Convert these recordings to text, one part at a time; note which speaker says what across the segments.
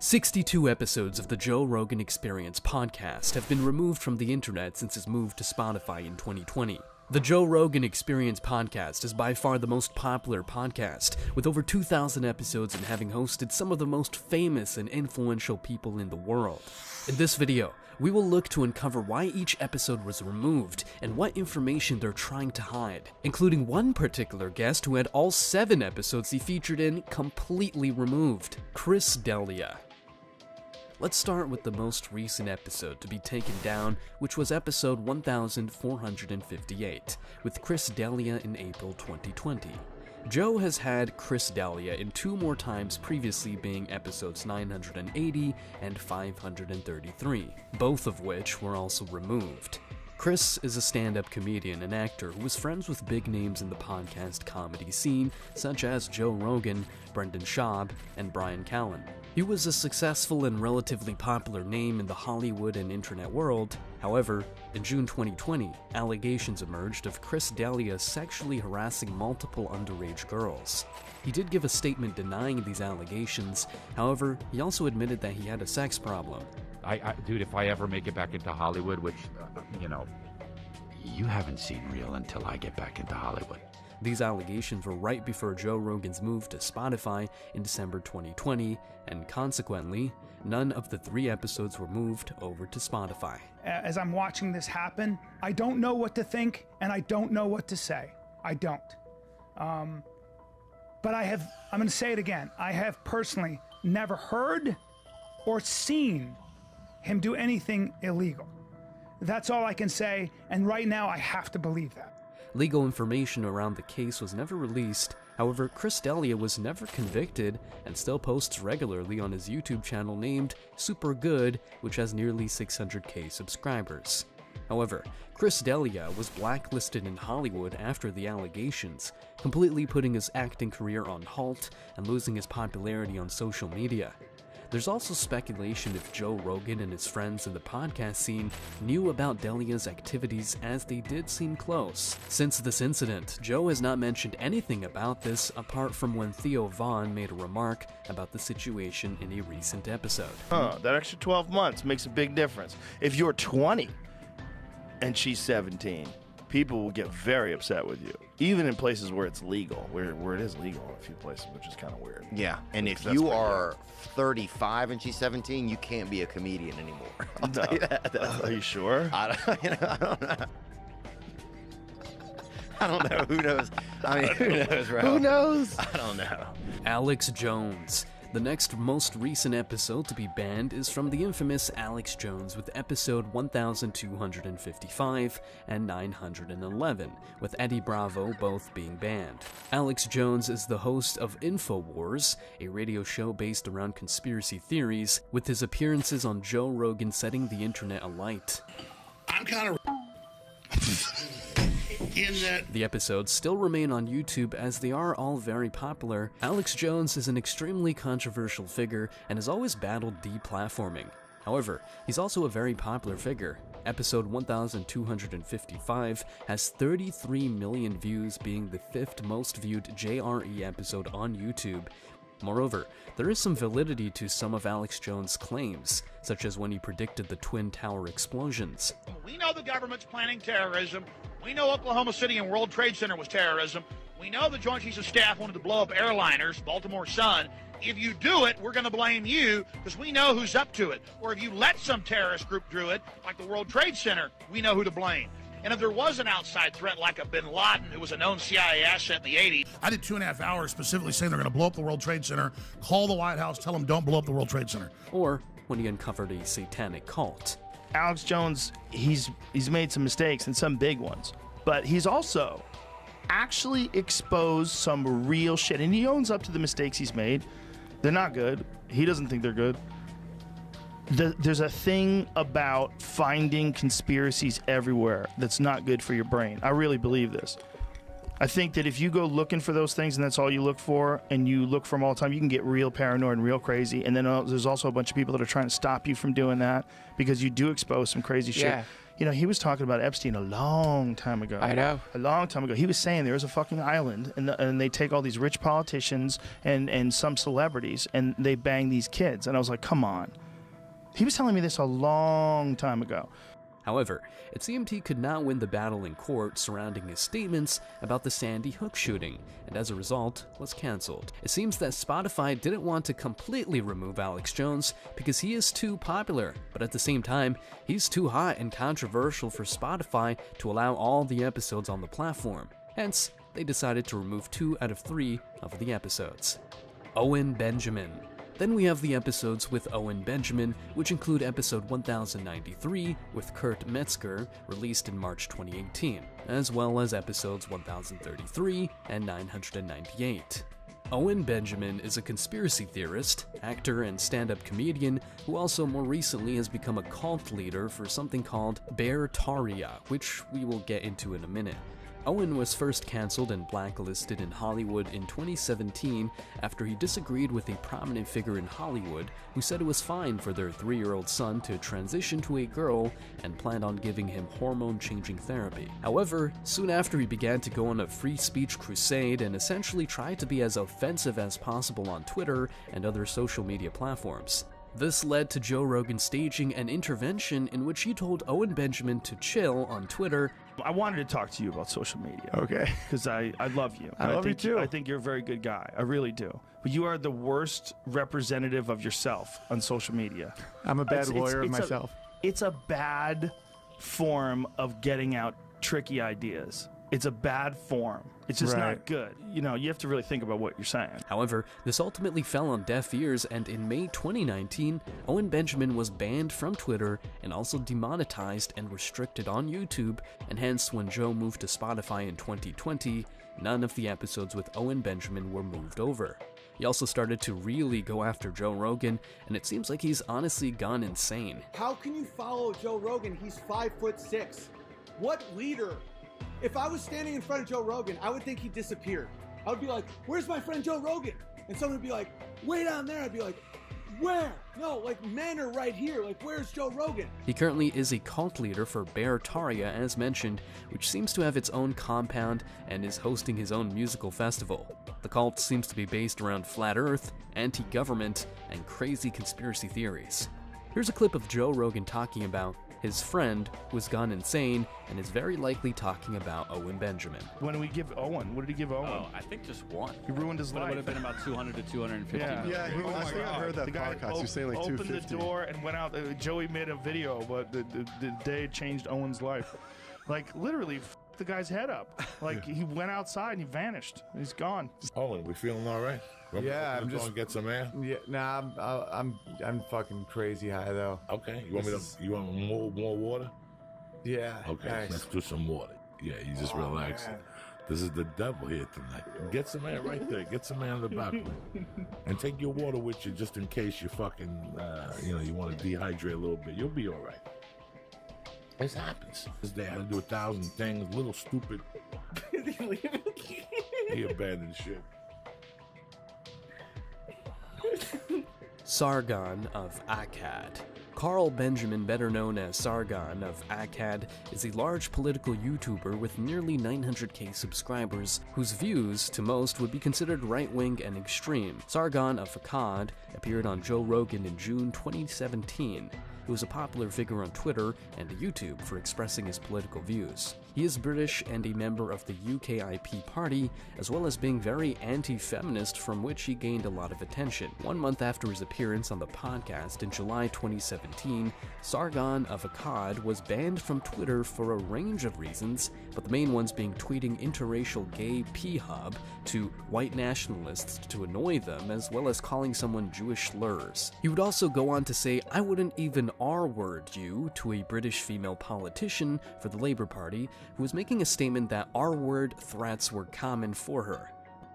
Speaker 1: 62 episodes of the Joe Rogan Experience podcast have been removed from the internet since his move to Spotify in 2020. The Joe Rogan Experience podcast is by far the most popular podcast, with over 2,000 episodes and having hosted some of the most famous and influential people in the world. In this video, we will look to uncover why each episode was removed and what information they're trying to hide, including one particular guest who had all 7 episodes he featured in completely removed, Chris D'Elia. Let's start with the most recent episode to be taken down, which was episode 1458, with Chris D'Elia in April 2020. Joe has had Chris D'Elia in 2 more times previously, being episodes 980 and 533, both of which were also removed. Chris is a stand-up comedian and actor who was friends with big names in the podcast comedy scene, such as Joe Rogan, Brendan Schaub, and Brian Callen. He was a successful and relatively popular name in the Hollywood and internet world. However, in June 2020, allegations emerged of Chris D'Elia sexually harassing multiple underage girls. He did give a statement denying these allegations. However, he also admitted that he had a sex problem.
Speaker 2: Dude, if I ever make it back into Hollywood, which, you haven't seen real until I get back into Hollywood.
Speaker 1: These allegations were right before Joe Rogan's move to Spotify in December 2020, and consequently, none of the 3 episodes were moved over to Spotify.
Speaker 3: As I'm watching this happen, I don't know what to think, and I don't know what to say. I don't. But I'm going to say it again. I have personally never heard or seen him do anything illegal. That's all I can say, and right now I have to believe that.
Speaker 1: Legal information around the case was never released. However, Chris D'Elia was never convicted and still posts regularly on his YouTube channel named Super Good, which has nearly 600k subscribers. However, Chris D'Elia was blacklisted in Hollywood after the allegations, completely putting his acting career on halt and losing his popularity on social media. There's also speculation if Joe Rogan and his friends in the podcast scene knew about D'Elia's activities, as they did seem close. Since this incident, Joe has not mentioned anything about this apart from when Theo Vaughn made a remark about the situation in a recent episode.
Speaker 4: That extra 12 months makes a big difference. If you're 20 and she's 17, people will get very upset with you, even in places where it's legal, where it is legal in a few places, which is kind of weird.
Speaker 5: Yeah, and if you are 35 and she's 17, you can't be a comedian anymore. I'll tell you that.
Speaker 4: Are you sure?
Speaker 5: I don't know. I don't know. Who knows? I mean, who knows, bro?
Speaker 4: Who knows?
Speaker 5: I don't know.
Speaker 1: Alex Jones. The next most recent episode to be banned is from the infamous Alex Jones, with episode 1255 and 911, with Eddie Bravo both being banned. Alex Jones is the host of InfoWars, a radio show based around conspiracy theories, with his appearances on Joe Rogan setting the internet alight.
Speaker 6: I'm kind of in that.
Speaker 1: The episodes still remain on YouTube as they are all very popular. Alex Jones is an extremely controversial figure and has always battled deplatforming. However, he's also a very popular figure. Episode 1255 has 33 million views, being the 5th most viewed JRE episode on YouTube. Moreover, there is some validity to some of Alex Jones' claims, such as when he predicted the Twin Tower explosions.
Speaker 7: We know the government's planning terrorism. We know Oklahoma City and World Trade Center was terrorism. We know the Joint Chiefs of Staff wanted to blow up airliners, Baltimore Sun. If you do it, we're going to blame you because we know who's up to it. Or if you let some terrorist group do it, like the World Trade Center, we know who to blame. And if there was an outside threat like a bin Laden, who was a known CIA asset in the 80s.
Speaker 6: I did 2.5 hours specifically saying they're going to blow up the World Trade Center, call the White House, tell them don't blow up the World Trade Center.
Speaker 1: Or when he uncovered a satanic cult.
Speaker 4: Alex Jones, he's made some mistakes and some big ones, but he's also actually exposed some real shit, and he owns up to the mistakes he's made. They're not good. He doesn't think they're good. There's a thing about finding conspiracies everywhere that's not good for your brain. I really believe this. I think that if you go looking for those things and that's all you look for, and you look for them all the time, you can get real paranoid and real crazy. And then there's also a bunch of people that are trying to stop you from doing that because you do expose some crazy shit.
Speaker 8: Yeah.
Speaker 4: You know, he was talking about Epstein a long time ago.
Speaker 8: I know.
Speaker 4: A long time ago. He was saying there's a fucking island, and they take all these rich politicians and some celebrities, and they bang these kids. And I was like, come on. He was telling me this a long time ago.
Speaker 1: However, it seemed he could not win the battle in court surrounding his statements about the Sandy Hook shooting, and as a result, was cancelled. It seems that Spotify didn't want to completely remove Alex Jones because he is too popular, but at the same time, he's too hot and controversial for Spotify to allow all the episodes on the platform. Hence, they decided to remove 2 out of 3 of the episodes. Owen Benjamin. Then we have the episodes with Owen Benjamin, which include episode 1093 with Kurt Metzger, released in March 2018, as well as episodes 1033 and 998. Owen Benjamin is a conspiracy theorist, actor, and stand-up comedian who also more recently has become a cult leader for something called Beartaria, which we will get into in a minute. Owen was first cancelled and blacklisted in Hollywood in 2017 after he disagreed with a prominent figure in Hollywood who said it was fine for their 3-year-old son to transition to a girl and planned on giving him hormone-changing therapy. However, soon after he began to go on a free speech crusade and essentially tried to be as offensive as possible on Twitter and other social media platforms. This led to Joe Rogan staging an intervention in which he told Owen Benjamin to chill on Twitter.
Speaker 4: I wanted to talk to you about social media. Okay. Because I love you.
Speaker 8: I love you too.
Speaker 4: I think you're a very good guy. I really do. But you are the worst representative of yourself on social media.
Speaker 8: I'm a bad lawyer of myself.
Speaker 4: It's a bad form of getting out tricky ideas. It's a bad form. It's just not good. You know, you have to really think about what you're saying.
Speaker 1: However, this ultimately fell on deaf ears, and in May 2019, Owen Benjamin was banned from Twitter and also demonetized and restricted on YouTube, and hence when Joe moved to Spotify in 2020, none of the episodes with Owen Benjamin were moved over. He also started to really go after Joe Rogan, and it seems like he's honestly gone insane.
Speaker 9: How can you follow Joe Rogan? He's 5'6". What leader? If I was standing in front of Joe Rogan, I would think he disappeared. I would be like, where's my friend Joe Rogan? And someone would be like, way down there. I'd be like, where? No, like, men are right here. Like, where's Joe Rogan?
Speaker 1: He currently is a cult leader for Beartaria, as mentioned, which seems to have its own compound and is hosting his own musical festival. The cult seems to be based around flat earth, anti-government, and crazy conspiracy theories. Here's a clip of Joe Rogan talking about his friend who has gone insane and is very likely talking about Owen Benjamin.
Speaker 4: When we give Owen, what did he give Owen?
Speaker 10: Oh, I think just one.
Speaker 4: He ruined his life.
Speaker 10: It would have been about 200 to 250.
Speaker 4: Yeah,
Speaker 8: I think I heard that
Speaker 4: the guy
Speaker 8: podcast. You're saying like
Speaker 4: opened
Speaker 8: 250.
Speaker 4: the door and went out. Joey made a video, but the day it changed Owen's life. Like, literally, the guy's head up. Like, he went outside and he vanished. He's gone.
Speaker 11: Owen, we feeling all right?
Speaker 8: Yeah, I'm just
Speaker 11: going to get some air.
Speaker 8: Yeah, nah, I'm fucking crazy high though.
Speaker 11: Okay, you want more water?
Speaker 8: Yeah.
Speaker 11: Okay,
Speaker 8: nice.
Speaker 11: let's do some water. Yeah, you just relax.
Speaker 8: Man.
Speaker 11: This is the devil here tonight. Get some air right there. Get some air on the balcony, and take your water with you just in case you fucking, you want to dehydrate a little bit. You'll be all right. This happens. They had to do 1,000 things. Little stupid. He abandoned shit.
Speaker 1: Sargon of Akkad. Carl Benjamin, better known as Sargon of Akkad, is a large political YouTuber with nearly 900k subscribers, whose views, to most, would be considered right-wing and extreme. Sargon of Akkad appeared on Joe Rogan in June 2017. He was a popular figure on Twitter and YouTube for expressing his political views. He is British and a member of the UKIP party, as well as being very anti-feminist, from which he gained a lot of attention. 1 month after his appearance on the podcast in July 2017, Sargon of Akkad was banned from Twitter for a range of reasons, but the main ones being tweeting interracial gay p-hub to white nationalists to annoy them, as well as calling someone Jewish slurs. He would also go on to say, "I wouldn't even R-word you," to a British female politician for the Labour Party, who was making a statement that R-word threats were common for her.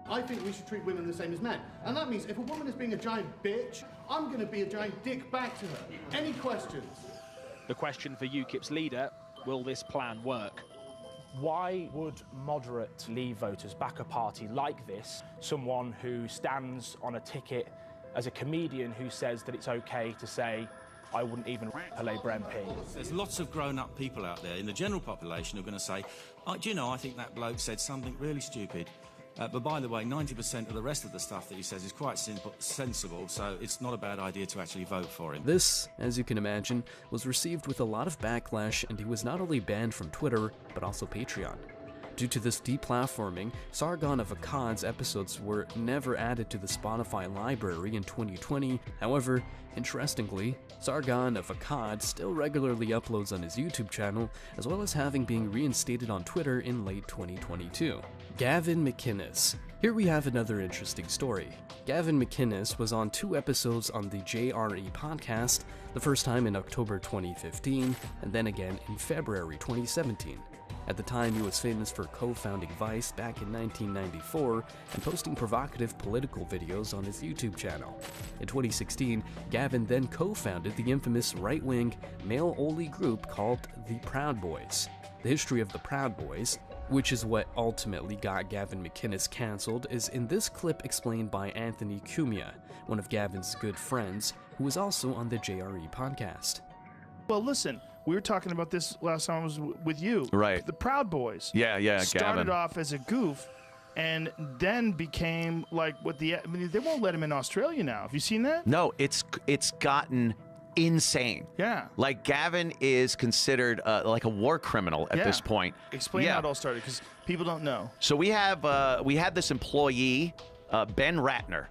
Speaker 12: I think we should treat women the same as men. And that means if a woman is being a giant bitch, I'm going to be a giant dick back to her. Any questions?
Speaker 13: The question for UKIP's leader, will this plan work? Why would moderate Leave voters back a party like this, someone who stands on a ticket as a comedian who says that it's okay to say, I wouldn't even a Labour MP?
Speaker 14: There's lots of grown-up people out there in the general population who are going to say, oh, do you know, I think that bloke said something really stupid. But by the way, 90% of the rest of the stuff that he says is quite sensible, so it's not a bad idea to actually vote for him.
Speaker 1: This, as you can imagine, was received with a lot of backlash, and he was not only banned from Twitter, but also Patreon. Due to this deplatforming, Sargon of Akkad's episodes were never added to the Spotify library in 2020. However, interestingly, Sargon of Akkad still regularly uploads on his YouTube channel, as well as having been reinstated on Twitter in late 2022. Gavin McInnes. Here we have another interesting story. Gavin McInnes was on 2 episodes on the JRE podcast, the first time in October 2015, and then again in February 2017. At the time, he was famous for co-founding Vice back in 1994 and posting provocative political videos on his YouTube channel. In 2016, Gavin then co-founded the infamous right-wing, male-only group called the Proud Boys. The history of the Proud Boys, which is what ultimately got Gavin McInnes cancelled, is in this clip explained by Anthony Cumia, one of Gavin's good friends, who was also on the JRE podcast.
Speaker 4: Well, listen, we were talking about this last time I was with you.
Speaker 15: Right.
Speaker 4: The Proud Boys.
Speaker 15: Yeah,
Speaker 4: started
Speaker 15: Gavin.
Speaker 4: off as a goof and then became like I mean, they won't let him in Australia now. Have you seen that?
Speaker 15: No, it's gotten insane.
Speaker 4: Yeah.
Speaker 15: Like, Gavin is considered like a war criminal at this point.
Speaker 4: Explain how it all started, because people don't know.
Speaker 15: So we had this employee, Ben Ratner.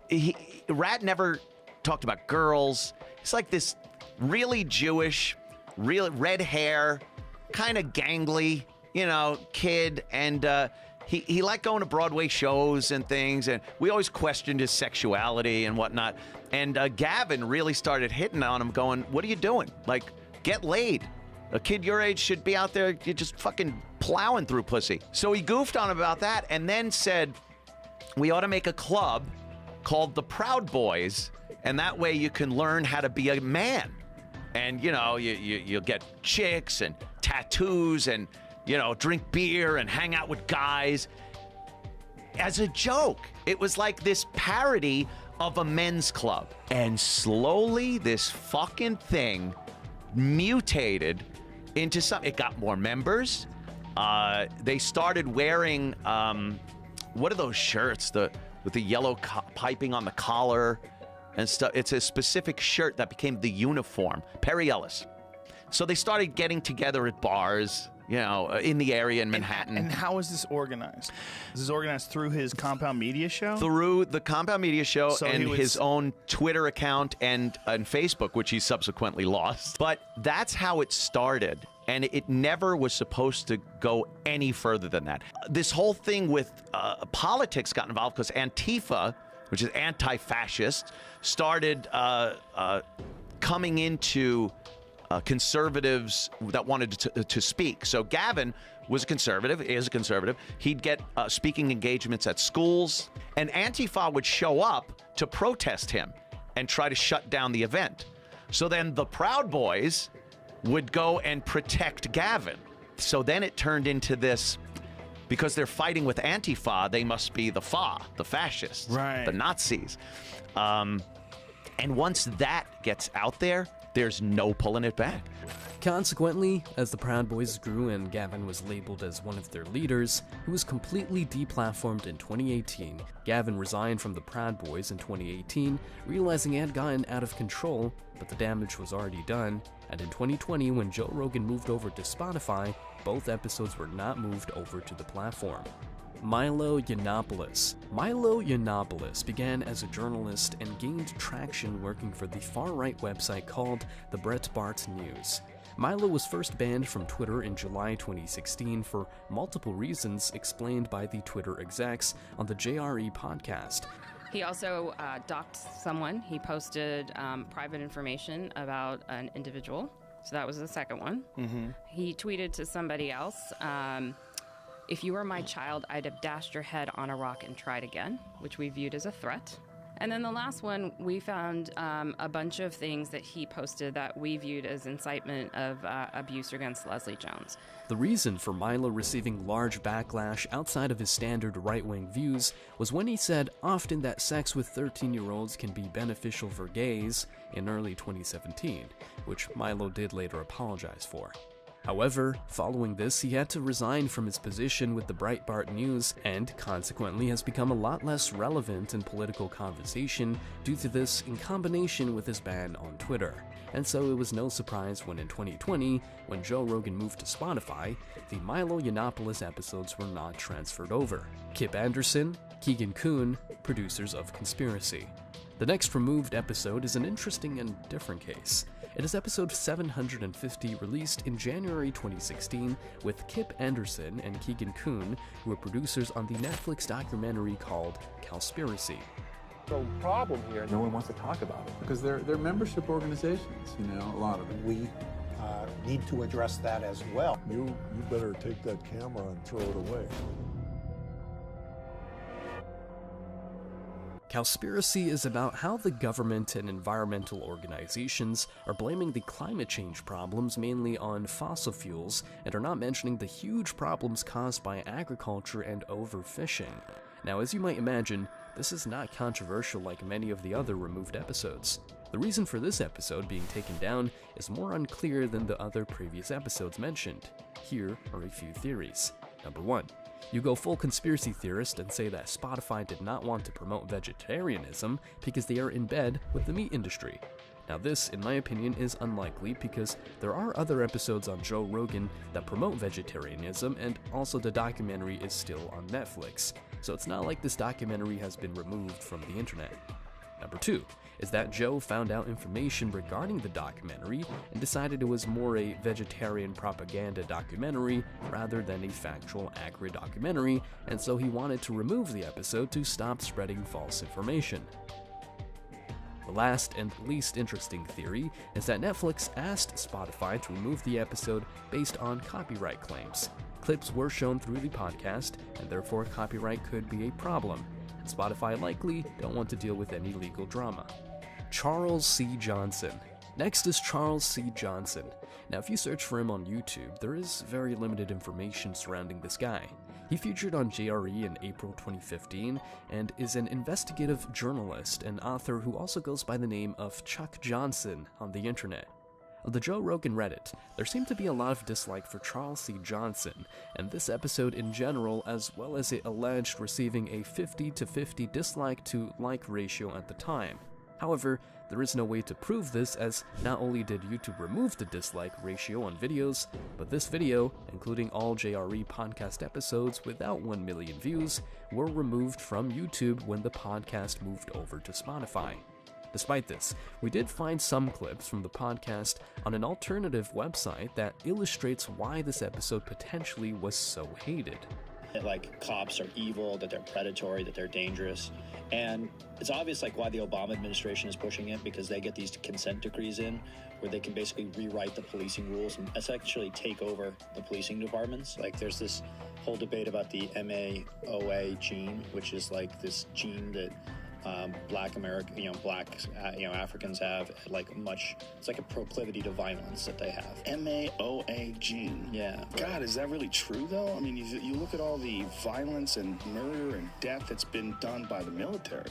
Speaker 15: Rat never talked about girls. He's like this really Jewish, real red hair, kind of gangly, kid, and he liked going to Broadway shows and things, and we always questioned his sexuality and whatnot. And Gavin really started hitting on him, going, "What are you doing? Like, get laid. A kid your age should be out there just fucking plowing through pussy." So he goofed on him about that, and then said, "We ought to make a club called the Proud Boys, and that way you can learn how to be a man. And, you'll get chicks and tattoos and, drink beer and hang out with guys." As a joke. It was like this parody of a men's club. And slowly this fucking thing mutated into something. It got more members. They started wearing, what are those shirts? With the yellow piping on the collar and stuff. It's a specific shirt that became the uniform. Perry Ellis. So they started getting together at bars, in the area in Manhattan.
Speaker 4: And how is this organized? Is this organized through his Compound Media show?
Speaker 15: Through the Compound Media show, so and his own Twitter account and Facebook, which he subsequently lost. But that's how it started. And it never was supposed to go any further than that. This whole thing with politics got involved because Antifa, which is anti-fascist, started coming into conservatives that wanted to speak. So Gavin was a conservative, is a conservative. He'd get speaking engagements at schools, and Antifa would show up to protest him and try to shut down the event. So then the Proud Boys would go and protect Gavin. So then it turned into this, because they're fighting with Antifa, they must be the fascists,
Speaker 4: right,
Speaker 15: the Nazis. And once that gets out there, there's no pulling it back.
Speaker 1: Consequently, as the Proud Boys grew and Gavin was labeled as one of their leaders, he was completely deplatformed in 2018. Gavin resigned from the Proud Boys in 2018, realizing he had gotten out of control, but the damage was already done. And in 2020, when Joe Rogan moved over to Spotify, both episodes were not moved over to the platform. Milo Yiannopoulos. Milo Yiannopoulos began as a journalist and gained traction working for the far-right website called the Breitbart News. Milo was first banned from Twitter in July 2016 for multiple reasons explained by the Twitter execs on the JRE podcast.
Speaker 16: He also doxed someone. He posted private information about an individual. So that was the second one.
Speaker 4: Mm-hmm.
Speaker 16: He tweeted to somebody else, "If you were my child, I'd have dashed your head on a rock and tried again," which we viewed as a threat. And then the last one, we found a bunch of things that he posted that we viewed as incitement of abuse against Leslie Jones.
Speaker 1: The reason for Milo receiving large backlash outside of his standard right-wing views was when he said often that sex with 13-year-olds can be beneficial for gays in early 2017, which Milo did later apologize for. However, following this, he had to resign from his position with the Breitbart News and consequently has become a lot less relevant in political conversation due to this in combination with his ban on Twitter. And so it was no surprise when in 2020, when Joe Rogan moved to Spotify, the Milo Yiannopoulos episodes were not transferred over. Kip Anderson, Keegan Kuhn, producers of Conspiracy. The next removed episode is an interesting and different case. It is episode 750, released in January 2016, with Kip Anderson and Keegan Kuhn, who are producers on the Netflix documentary called Cowspiracy.
Speaker 17: The problem here, no one wants to talk about it because they're membership organizations, you know, a lot of them.
Speaker 18: We need to address that as well.
Speaker 19: You better take that camera and throw it away.
Speaker 1: Cowspiracy is about how the government and environmental organizations are blaming the climate change problems mainly on fossil fuels and are not mentioning the huge problems caused by agriculture and overfishing. Now, as you might imagine, this is not controversial like many of the other removed episodes. The reason for this episode being taken down is more unclear than the other previous episodes mentioned. Here are a few theories. Number 1. You go full conspiracy theorist and say that Spotify did not want to promote vegetarianism because they are in bed with the meat industry. Now this, in my opinion, is unlikely because there are other episodes on Joe Rogan that promote vegetarianism, and also the documentary is still on Netflix, so it's not like this documentary has been removed from the internet. Number 2 is that Joe found out information regarding the documentary and decided it was more a vegetarian propaganda documentary rather than a factual, accurate documentary, and so he wanted to remove the episode to stop spreading false information. The last and least interesting theory is that Netflix asked Spotify to remove the episode based on copyright claims. Clips were shown through the podcast, and therefore copyright could be a problem. Spotify likely don't want to deal with any legal drama. Charles C. Johnson. Next is Charles C. Johnson. Now, if you search for him on YouTube, there is very limited information surrounding this guy. He featured on JRE in April 2015 and is an investigative journalist and author who also goes by the name of Chuck Johnson on the internet. On the Joe Rogan Reddit, there seemed to be a lot of dislike for Charles C. Johnson, and this episode in general, as well as it alleged receiving a 50-50 dislike to like ratio at the time. However, there is no way to prove this, as not only did YouTube remove the dislike ratio on videos, but this video, including all JRE podcast episodes without 1 million views, were removed from YouTube when the podcast moved over to Spotify. Despite this, we did find some clips from the podcast on an alternative website that illustrates why this episode potentially was so hated.
Speaker 20: Like cops are evil, that they're predatory, that they're dangerous. And it's obvious like why the Obama administration is pushing it, because they get these consent decrees in where they can basically rewrite the policing rules and essentially take over the policing departments. Like there's this whole debate about the MAOA gene, which is like this gene that Black Africans have it's like a proclivity to violence that they have.
Speaker 21: MAOA gene.
Speaker 20: Yeah.
Speaker 21: God, is that really true though? I mean, you look at all the violence and murder and death that's been done by the military,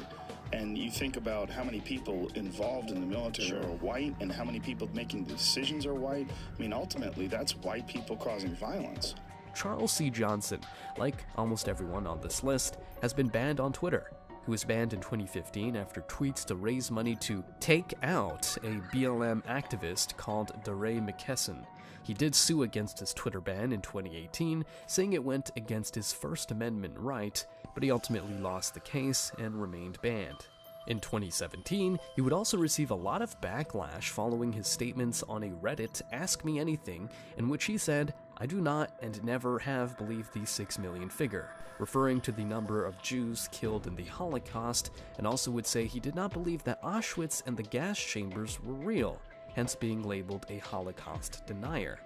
Speaker 21: and you think about how many people involved in the military are white and how many people making the decisions are white. I mean, ultimately, that's white people causing violence.
Speaker 1: Charles C. Johnson, like almost everyone on this list, has been banned on Twitter. He was banned in 2015 after tweets to raise money to take out a BLM activist called DeRay McKesson. He did sue against his Twitter ban in 2018, saying it went against his First Amendment right, but he ultimately lost the case and remained banned. In 2017, he would also receive a lot of backlash following his statements on a Reddit Ask Me Anything, in which he said, "I do not and never have believed the 6 million figure," referring to the number of Jews killed in the Holocaust, and also would say he did not believe that Auschwitz and the gas chambers were real, hence being labeled a Holocaust denier.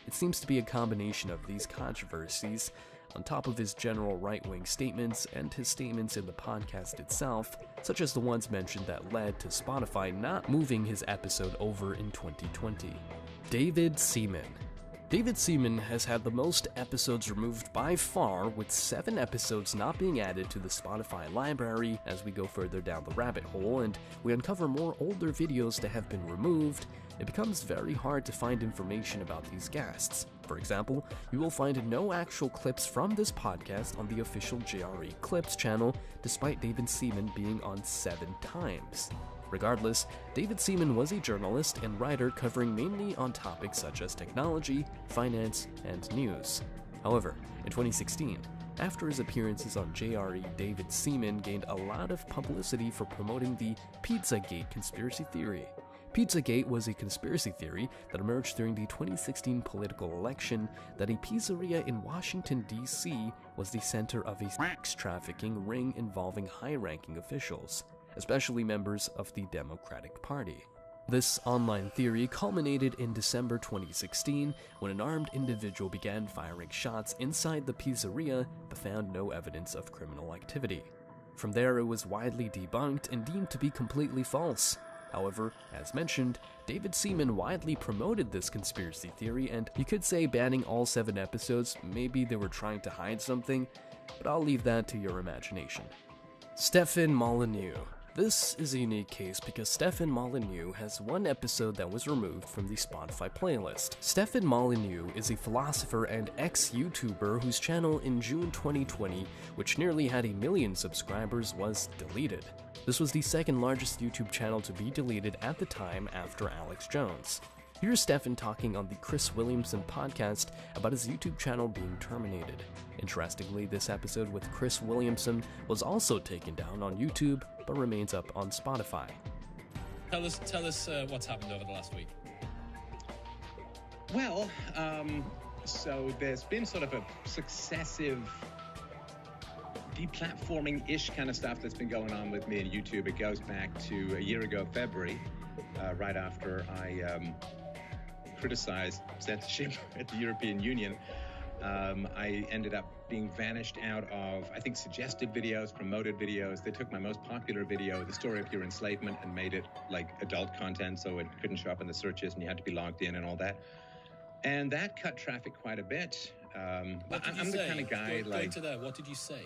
Speaker 1: It seems to be a combination of these controversies, on top of his general right-wing statements and his statements in the podcast itself, such as the ones mentioned that led to Spotify not moving his episode over in 2020. David Seaman. David Seaman has had the most episodes removed by far, with 7 episodes not being added to the Spotify library. As we go further down the rabbit hole and we uncover more older videos that have been removed, it becomes very hard to find information about these guests. For example, you will find no actual clips from this podcast on the official JRE channel, despite David Seaman being on 7 times. Regardless, David Seaman was a journalist and writer covering mainly on topics such as technology, finance, and news. However, in 2016, after his appearances on JRE, David Seaman gained a lot of publicity for promoting the Pizzagate conspiracy theory. Pizzagate was a conspiracy theory that emerged during the 2016 political election that a pizzeria in Washington, D.C. was the center of a sex trafficking ring involving high-ranking officials, especially members of the Democratic Party. This online theory culminated in December 2016 when an armed individual began firing shots inside the pizzeria but found no evidence of criminal activity. From there, it was widely debunked and deemed to be completely false. However, as mentioned, David Seaman widely promoted this conspiracy theory, and you could say banning all 7 episodes, maybe they were trying to hide something, but I'll leave that to your imagination. Stefan Molyneux. This is a unique case because Stefan Molyneux has 1 episode that was removed from the Spotify playlist. Stefan Molyneux is a philosopher and ex-YouTuber whose channel in June 2020, which nearly had 1 million subscribers, was deleted. This was the 2nd largest YouTube channel to be deleted at the time after Alex Jones. Here's Stefan talking on the Chris Williamson podcast about his YouTube channel being terminated. Interestingly, this episode with Chris Williamson was also taken down on YouTube, but remains up on Spotify.
Speaker 2: Tell us what's happened over the last week.
Speaker 22: Well, so there's been sort of a successive deplatforming-ish kind of stuff that's been going on with me and YouTube. It goes back to a year ago, February, right after I criticized censorship at the European Union. I ended up being vanished out of, I think, suggestive videos, promoted videos. They took my most popular video, the story of your enslavement, and made it like adult content, so it couldn't show up in the searches and you had to be logged in and all that. And that cut traffic quite a bit. I'm the kind of guy
Speaker 2: Going to that, what did you say?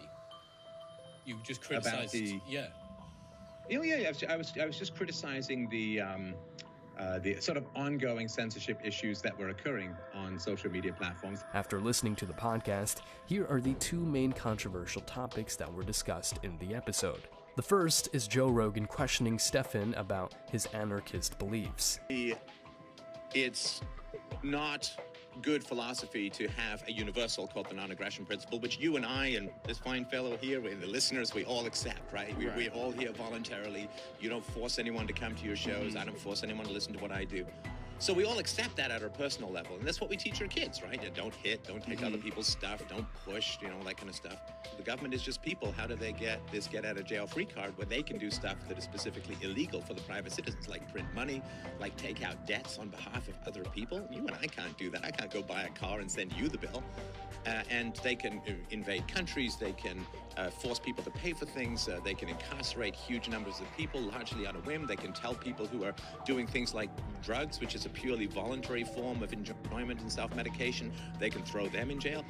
Speaker 2: You just criticized
Speaker 22: Yeah, I was just criticizing the sort of ongoing censorship issues that were occurring on social media platforms.
Speaker 1: After listening to the podcast, here are the 2 main controversial topics that were discussed in the episode. The first is Joe Rogan questioning Stefan about his anarchist beliefs.
Speaker 23: It's not good philosophy to have a universal called the non-aggression principle, which you and I and this fine fellow here and the listeners, we all accept, right? We're all here voluntarily. You don't force anyone to come to your shows. I don't force anyone to listen to what I do. So we all accept that at our personal level, and that's what we teach our kids, right? Don't hit, don't take other people's stuff, don't push, that kind of stuff. The government is just people. How do they get this get-out-of-jail-free card where they can do stuff that is specifically illegal for the private citizens, like print money, like take out debts on behalf of other people? You and I can't do that. I can't go buy a car and send you the bill. And they can invade countries, they can force people to pay for things, they can incarcerate huge numbers of people, largely on a whim. They can tell people who are doing things like drugs, which is a purely voluntary form of enjoyment and self-medication, they can throw them in jail.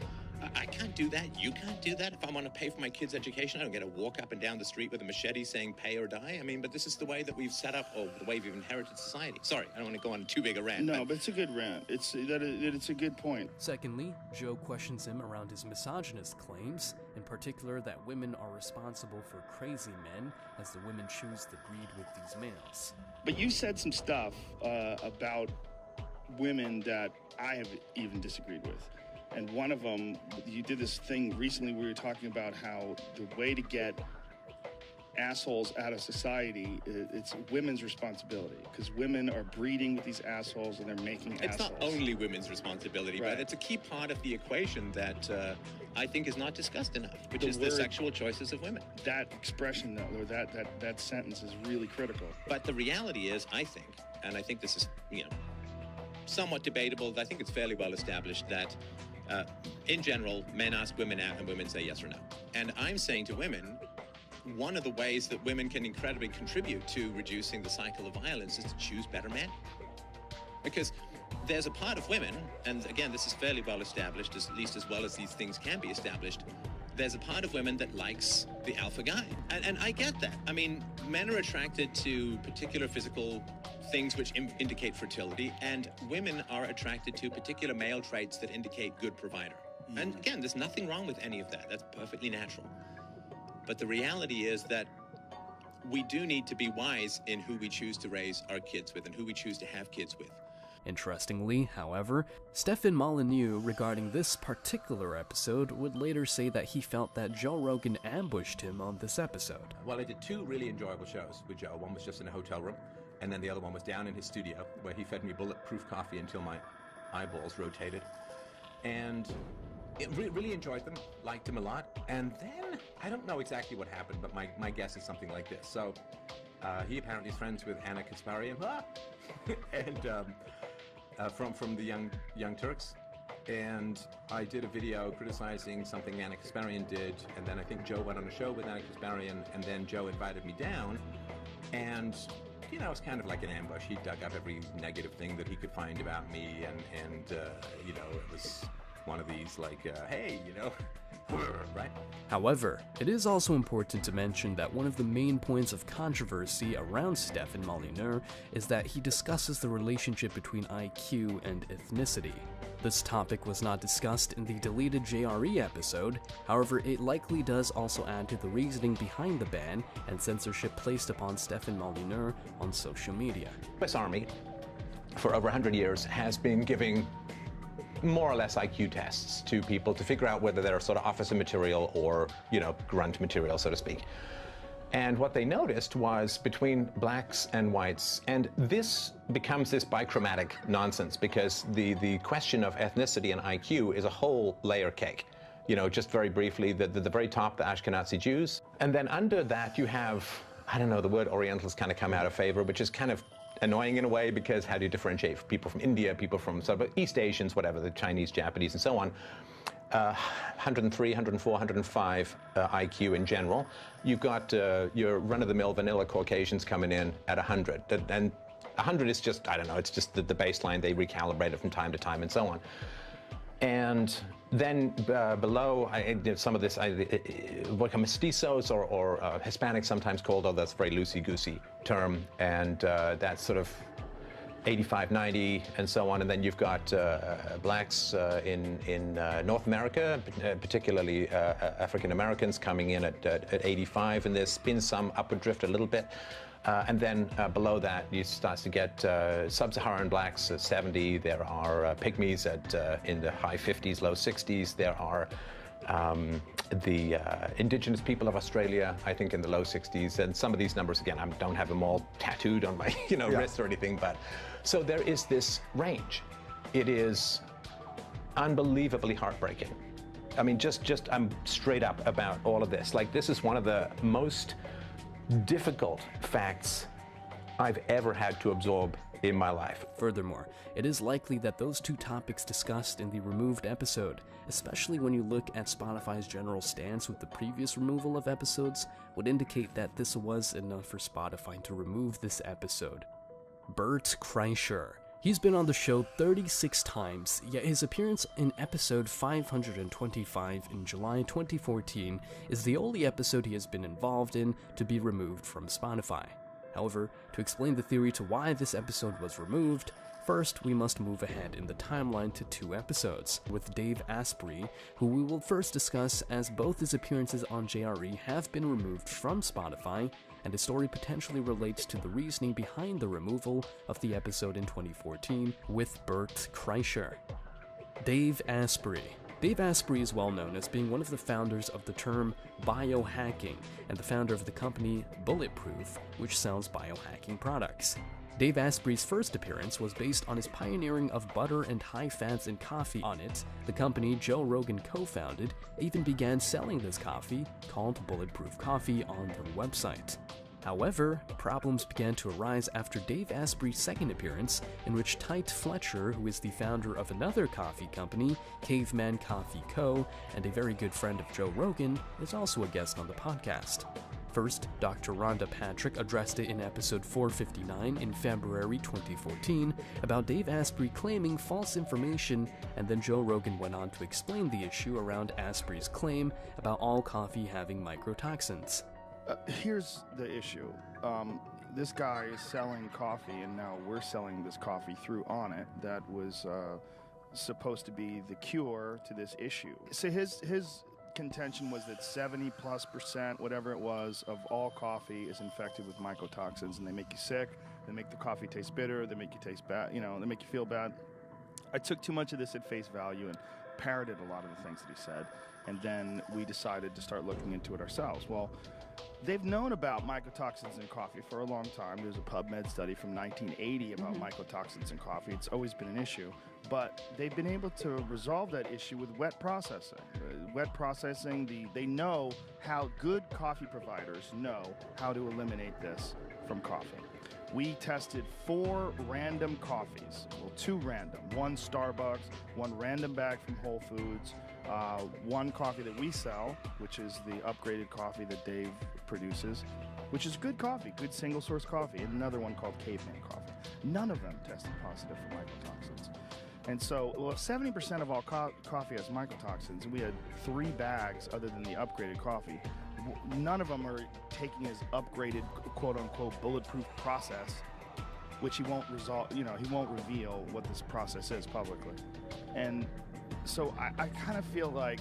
Speaker 23: I can't do that. You can't do that. If I want to pay for my kids' education, I don't get to walk up and down the street with a machete saying pay or die. I mean, but this is the way that we've set up, or the way we've inherited society. Sorry, I don't want to go on too big a rant.
Speaker 4: No, but it's a good rant. It's a good point.
Speaker 1: Secondly, Joe questions him around his misogynist claims, in particular that women are responsible for crazy men, as the women choose to breed with these males.
Speaker 4: But you said some stuff about women that I have even disagreed with. And one of them, you did this thing recently where you were talking about how the way to get assholes out of society, it's women's responsibility, because women are breeding with these assholes and they're making assholes.
Speaker 23: It's not only women's responsibility, right. But it's a key part of the equation that I think is not discussed enough, which is the sexual choices of women.
Speaker 4: That expression, though, or that sentence is really critical.
Speaker 23: But the reality is, I think, and I think this is, somewhat debatable, I think it's fairly well established that In general, men ask women out and women say yes or no. And I'm saying to women, one of the ways that women can incredibly contribute to reducing the cycle of violence is to choose better men. Because there's a part of women, and again, this is fairly well established, at least as well as these things can be established, there's a part of women that likes the alpha guy. And I get that. I mean, men are attracted to particular physical things which indicate fertility, and women are attracted to particular male traits that indicate good provider. And again, there's nothing wrong with any of that. That's perfectly natural. But the reality is that we do need to be wise in who we choose to raise our kids with and who we choose to have kids with.
Speaker 1: Interestingly, however, Stephen Molyneux regarding this particular episode would later say that he felt that Joe Rogan ambushed him on this episode.
Speaker 3: Well, I did two really enjoyable shows with Joe. One was just in a hotel room, and then the other one was down in his studio, where he fed me bulletproof coffee until my eyeballs rotated. And really enjoyed them, liked him a lot. And then, I don't know exactly what happened, but my guess is something like this. So, he apparently is friends with Anna Kasparian, and from the Young Turks. And I did a video criticizing something Anna Kasparian did, and then I think Joe went on a show with Anna Kasparian, and then Joe invited me down, and you know, it's kind of like an ambush. He dug up every negative thing that he could find about me, and you know, it was one of these like, hey, you know, right?
Speaker 1: However, it is also important to mention that one of the main points of controversy around Stephen Molyneux is that he discusses the relationship between IQ and ethnicity. This topic was not discussed in the deleted JRE episode, however it likely does also add to the reasoning behind the ban and censorship placed upon Stephen Molyneux on social media.
Speaker 5: The US Army, for over 100 years, has been giving more or less IQ tests to people to figure out whether they're sort of officer material or, you know, grunt material, so to speak. And what they noticed was between blacks and whites, and this becomes this bichromatic nonsense because the question of ethnicity and IQ is a whole layer cake. You know, just very briefly, the very top, the Ashkenazi Jews. And then under that you have, I don't know, the word Orientals kind of come out of favor, which is kind of annoying in a way because how do you differentiate people from India, people from sort of East Asians, whatever, the Chinese, Japanese, and so on. 103, 104, 105 IQ in general. You've got your run-of-the-mill vanilla Caucasians coming in at 100. And 100 is just, I don't know, it's just the baseline. They recalibrate it from time to time and so on. And then below, some of this, what are mestizos or Hispanic sometimes called, although that's a very loosey-goosey term, and that's sort of 85, 90, and so on. And then you've got blacks in North America, particularly African Americans, coming in at 85, and there's been some upward drift a little bit. And then below that, you start to get sub-Saharan blacks at 70. There are pygmies in the high 50s, low 60s. There are the indigenous people of Australia, I think, in the low 60s. And some of these numbers, again, I don't have them all tattooed on my wrist or anything. But so there is this range. It is unbelievably heartbreaking. I mean, just I'm straight up about all of this. Like, this is one of the most difficult facts I've ever had to absorb in my life.
Speaker 1: Furthermore, it is likely that those two topics discussed in the removed episode, especially when you look at Spotify's general stance with the previous removal of episodes, would indicate that this was enough for Spotify to remove this episode. Bert Kreischer. He's been on the show 36 times, yet his appearance in episode 525 in July 2014 is the only episode he has been involved in to be removed from Spotify. However, to explain the theory to why this episode was removed, first we must move ahead in the timeline to 2 episodes, with Dave Asprey, who we will first discuss as both his appearances on JRE have been removed from Spotify, and his story potentially relates to the reasoning behind the removal of the episode in 2014 with Bert Kreischer. Dave Asprey. Dave Asprey is well known as being one of the founders of the term biohacking and the founder of the company Bulletproof, which sells biohacking products. Dave Asprey's first appearance was based on his pioneering of butter and high fats in coffee. On it, the company Joe Rogan co-founded even began selling this coffee, called Bulletproof Coffee, on their website. However, problems began to arise after Dave Asprey's second appearance, in which Tite Fletcher, who is the founder of another coffee company, Caveman Coffee Co., and a very good friend of Joe Rogan, is also a guest on the podcast. First, Dr. Rhonda Patrick addressed it in episode 459 in February 2014 about Dave Asprey claiming false information, and then Joe Rogan went on to explain the issue around Asprey's claim about all coffee having mycotoxins.
Speaker 4: Here's the issue. This guy is selling coffee, and now we're selling this coffee through On It that was supposed to be the cure to this issue. So his contention was that 70+%, whatever it was, of all coffee is infected with mycotoxins, and they make you sick, they make the coffee taste bitter, they make you taste bad, they make you feel bad. I took too much of this at face value and parroted a lot of the things that he said, and then we decided to start looking into it ourselves. Well, they've known about mycotoxins in coffee for a long time. There's a PubMed study from 1980 about mycotoxins in coffee. It's always been an issue, but they've been able to resolve that issue with wet processing. Wet processing, they know how good coffee providers know how to eliminate this from coffee. We tested 4 random coffees, well, 2 random, one Starbucks, one random bag from Whole Foods, one coffee that we sell, which is the upgraded coffee that Dave produces, which is good coffee, good single source coffee, and another one called Caveman Coffee. None of them tested positive for mycotoxins. And so, well, if 70% of all coffee has mycotoxins, and we had 3 bags other than the upgraded coffee, none of them are taking his upgraded, quote-unquote, bulletproof process, which he won't reveal what this process is publicly. And so I kind of feel like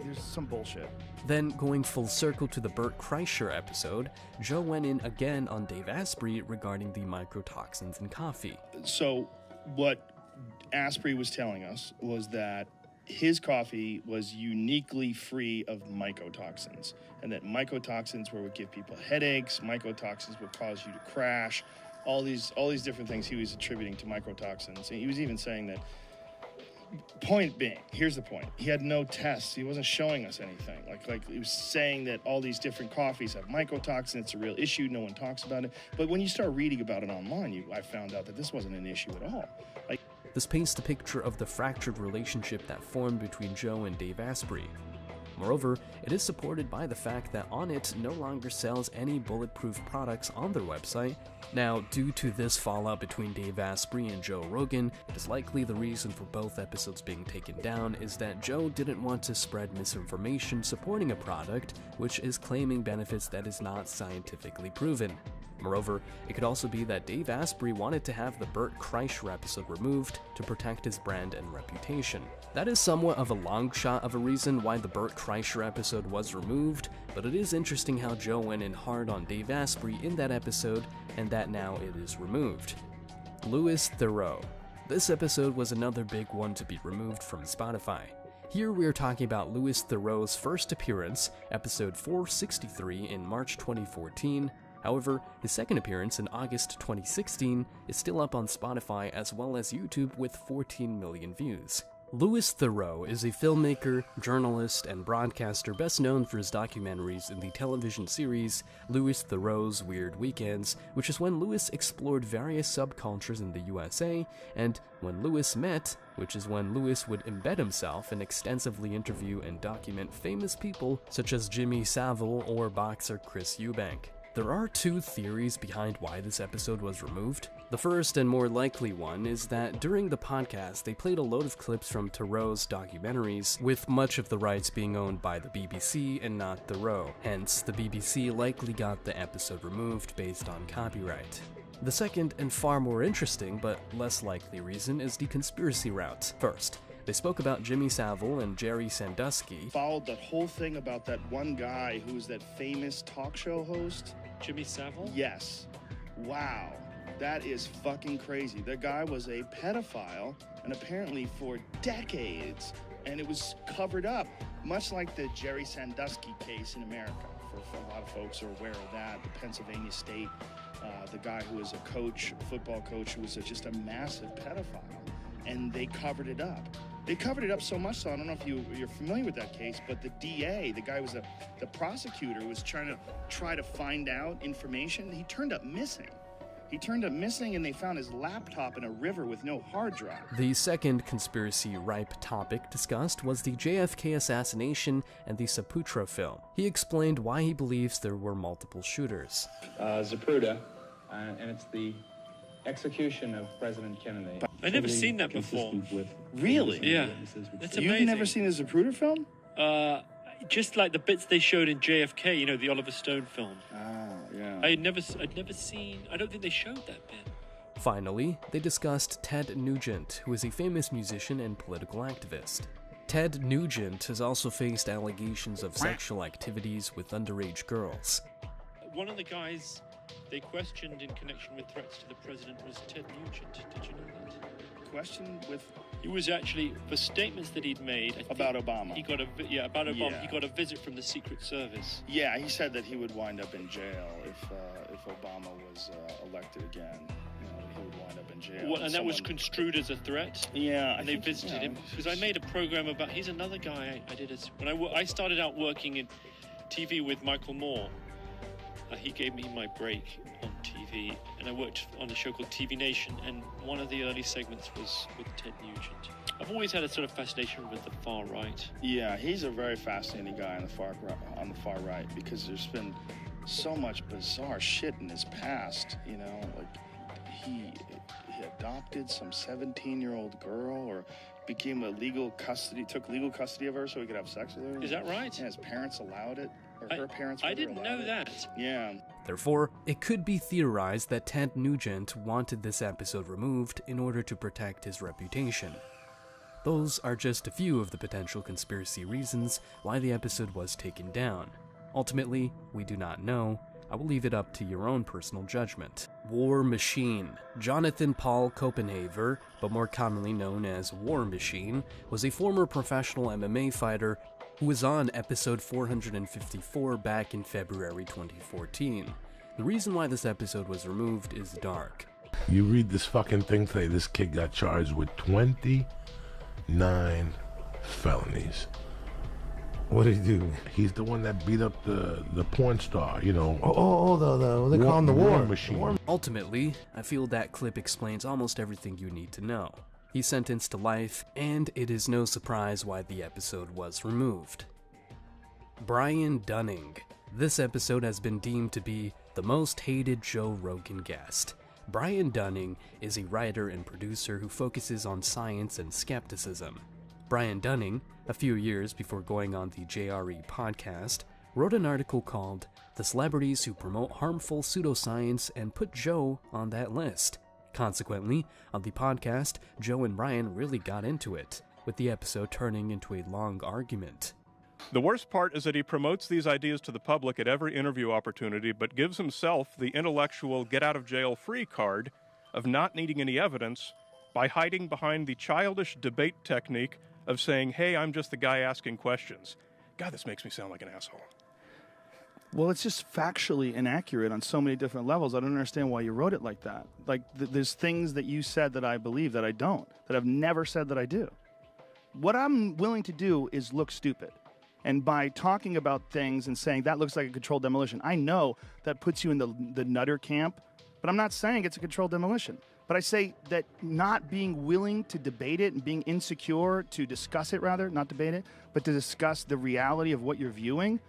Speaker 4: there's some bullshit.
Speaker 1: Then, going full circle to the Bert Kreischer episode, Joe went in again on Dave Asprey regarding the mycotoxins in coffee.
Speaker 21: So what Asprey was telling us was that his coffee was uniquely free of mycotoxins, and that mycotoxins would give people headaches, mycotoxins would cause you to crash, all these different things he was attributing to mycotoxins. And he was even saying that, point being, here's the point, he had no tests, he wasn't showing us anything. Like he was saying that all these different coffees have mycotoxins, it's a real issue, no one talks about it. But when you start reading about it online, I found out that this wasn't an issue at all.
Speaker 1: This paints a picture of the fractured relationship that formed between Joe and Dave Asprey. Moreover, it is supported by the fact that On It no longer sells any bulletproof products on their website. Now, due to this fallout between Dave Asprey and Joe Rogan, it is likely the reason for both episodes being taken down is that Joe didn't want to spread misinformation supporting a product which is claiming benefits that is not scientifically proven. Moreover, it could also be that Dave Asprey wanted to have the Bert Kreischer episode removed to protect his brand and reputation. That is somewhat of a long shot of a reason why the Bert Kreischer episode was removed, but it is interesting how Joe went in hard on Dave Asprey in that episode, and that now it is removed. Louis Theroux. This episode was another big one to be removed from Spotify. Here we are talking about Louis Theroux's first appearance, episode 463 in March 2014. However, his second appearance in August 2016 is still up on Spotify as well as YouTube with 14 million views. Louis Theroux is a filmmaker, journalist, and broadcaster best known for his documentaries in the television series Louis Theroux's Weird Weekends, which is when Louis explored various subcultures in the USA, and When Louis Met, which is when Louis would embed himself and extensively interview and document famous people such as Jimmy Savile or boxer Chris Eubank. There are 2 theories behind why this episode was removed. The first and more likely one is that during the podcast they played a load of clips from Theroux's documentaries, with much of the rights being owned by the BBC and not Theroux. Hence, the BBC likely got the episode removed based on copyright. The second and far more interesting but less likely reason is the conspiracy route. First, they spoke about Jimmy Savile and Jerry Sandusky.
Speaker 21: Followed that whole thing about that one guy who was that famous talk show host.
Speaker 6: Jimmy Savile?
Speaker 21: Yes. Wow. That is fucking crazy. The guy was a pedophile, and apparently for decades, and it was covered up, much like the Jerry Sandusky case in America. For a lot of folks are aware of that, the Pennsylvania State, the guy who was a coach, football coach, who was just a massive pedophile, and they covered it up. They covered it up so much, so I don't know if you're familiar with that case, but the DA, the guy who was the prosecutor, was trying to find out information. He turned up missing. He turned up missing, and they found his laptop in a river with no hard drive.
Speaker 1: The second conspiracy-ripe topic discussed was the JFK assassination and the Saputra film. He explained why he believes there were multiple shooters.
Speaker 6: Zapruder, and it's the execution of President Kennedy.
Speaker 7: I've never seen that before.
Speaker 21: Really?
Speaker 7: Yeah. That's amazing.
Speaker 21: You've never seen the Zapruder film?
Speaker 7: Just like the bits they showed in JFK, you know, the Oliver Stone film.
Speaker 21: Yeah.
Speaker 7: I'd never seen, I don't think they showed that bit.
Speaker 1: Finally, they discussed Ted Nugent, who is a famous musician and political activist. Ted Nugent has also faced allegations of sexual activities with underage girls.
Speaker 7: One of the guys they questioned in connection with threats to the president was Ted Nugent. Did you know that?
Speaker 21: Question with...
Speaker 7: He was actually, for statements that he'd made...
Speaker 21: About Obama.
Speaker 7: He got about Obama.
Speaker 21: Yeah.
Speaker 7: He got a visit from the Secret Service.
Speaker 21: Yeah, he said that he would wind up in jail if Obama was elected again. You know, he would wind up in jail.
Speaker 7: Well, and that was construed as a threat?
Speaker 21: Yeah.
Speaker 7: And they visited him. Because I made a program about... He's another guy I did. When I started out working in TV with Michael Moore, he gave me my break on TV, and I worked on a show called TV Nation, and one of the early segments was with Ted Nugent. I've always had a sort of fascination with the far right.
Speaker 21: Yeah, he's a very fascinating guy on the far right, because there's been so much bizarre shit in his past, you know, like he adopted some 17-year-old girl, or took legal custody of her so he could have sex with her.
Speaker 7: Is that right?
Speaker 21: Yeah, his parents allowed it. Or her parents
Speaker 7: I didn't know that.
Speaker 21: Yeah.
Speaker 1: Therefore, it could be theorized that Ted Nugent wanted this episode removed in order to protect his reputation. Those are just a few of the potential conspiracy reasons why the episode was taken down. Ultimately, we do not know. I will leave it up to your own personal judgment. War Machine. Jonathan Paul Copenhaver, but more commonly known as War Machine, was a former professional MMA fighter who was on episode 454 back in February 2014. The reason why this episode was removed is dark.
Speaker 11: You read this fucking thing today, this kid got charged with 29 felonies. What did he do? He's the one that beat up the porn star, you know.
Speaker 4: They call him the War
Speaker 11: Machine.
Speaker 1: Ultimately, I feel that clip explains almost everything you need to know. He's sentenced to life, and it is no surprise why the episode was removed. Brian Dunning. This episode has been deemed to be the most hated Joe Rogan guest. Brian Dunning is a writer and producer who focuses on science and skepticism. Brian Dunning, a few years before going on the JRE podcast, wrote an article called "The Celebrities Who Promote Harmful Pseudoscience" and put Joe on that list. Consequently, on the podcast, Joe and Brian really got into it, with the episode turning into a long argument.
Speaker 9: The worst part is that he promotes these ideas to the public at every interview opportunity, but gives himself the intellectual get-out-of-jail-free card of not needing any evidence by hiding behind the childish debate technique of saying, hey, I'm just the guy asking questions. God, this makes me sound like an asshole.
Speaker 4: Well, it's just factually inaccurate on so many different levels. I don't understand why you wrote it like that. Like, there's things that you said that I believe that I don't, that I've never said that I do. What I'm willing to do is look stupid. And by talking about things and saying that looks like a controlled demolition, I know that puts you in the nutter camp, but I'm not saying it's a controlled demolition. But I say that not being willing to debate it and being insecure to discuss it, rather, not debate it, but to discuss the reality of what you're viewing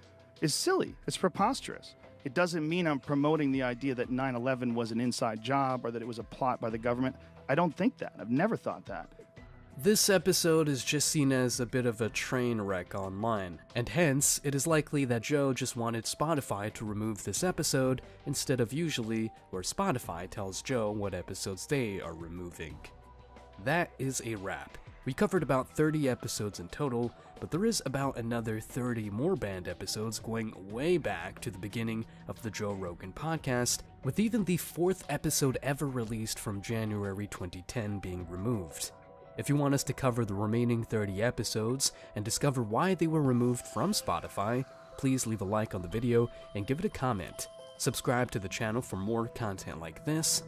Speaker 4: is silly. It's preposterous. It doesn't mean I'm promoting the idea that 9/11 was an inside job or that it was a plot by the government. I don't think that. I've never thought that.
Speaker 1: This episode is just seen as a bit of a train wreck online, and hence, it is likely that Joe just wanted Spotify to remove this episode instead of usually where Spotify tells Joe what episodes they are removing. That is a wrap. We covered about 30 episodes in total, but there is about another 30 more banned episodes going way back to the beginning of the Joe Rogan podcast, with even the 4th episode ever released from January 2010 being removed. If you want us to cover the remaining 30 episodes and discover why they were removed from Spotify, please leave a like on the video and give it a comment. Subscribe to the channel for more content like this,